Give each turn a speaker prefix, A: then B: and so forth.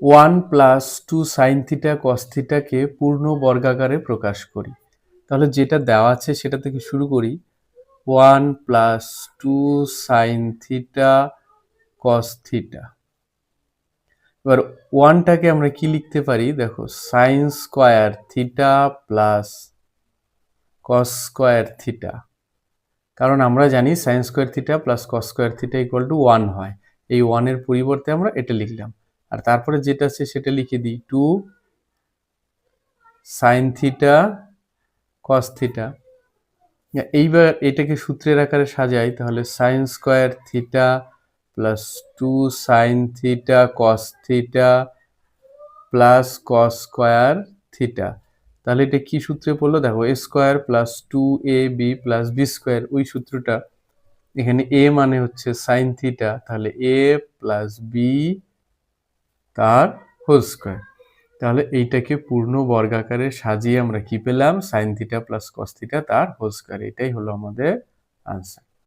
A: 1 + 2 sin theta cos থিটাকে পূর্ণ বর্গাকারে প্রকাশ করি। তাহলে যেটা দেওয়া আছে সেটা থেকে শুরু করি। 1 + 2 sin থিটা cos থিটা। এবার 1টাকে আমরা কি লিখতে পারি? দেখো, sin square theta plus cos square theta. কারণ আমরা জানি sin square theta plus cos square theta equal to 1 হয়। এই 1 এর পরিবর্তে আমরা এটা লিখলাম। আর তারপরে যেটা আছে সেটা লিখে দিই 2 sin থিটা cos থিটা। এইবার এটাকে সূত্রের আকারে সাজাই, তাহলে sin square theta plus 2 sin theta cos theta plus cos square theta. তাহলে এটা কি সূত্রে পড়লো? দেখো, a square plus 2ab plus b square, ওই সূত্রটা। এখানে a মানে হচ্ছে sin থিটা, তাহলে a প্লাস b তার হোল স্কয়ার। তাহলে এইটাকে পূর্ণ বর্গাকারে সাজিয়ে আমরা কি পেলাম? sin theta plus cos theta তার হোল স্কয়ার। এটাই হলো আমাদের আনসার।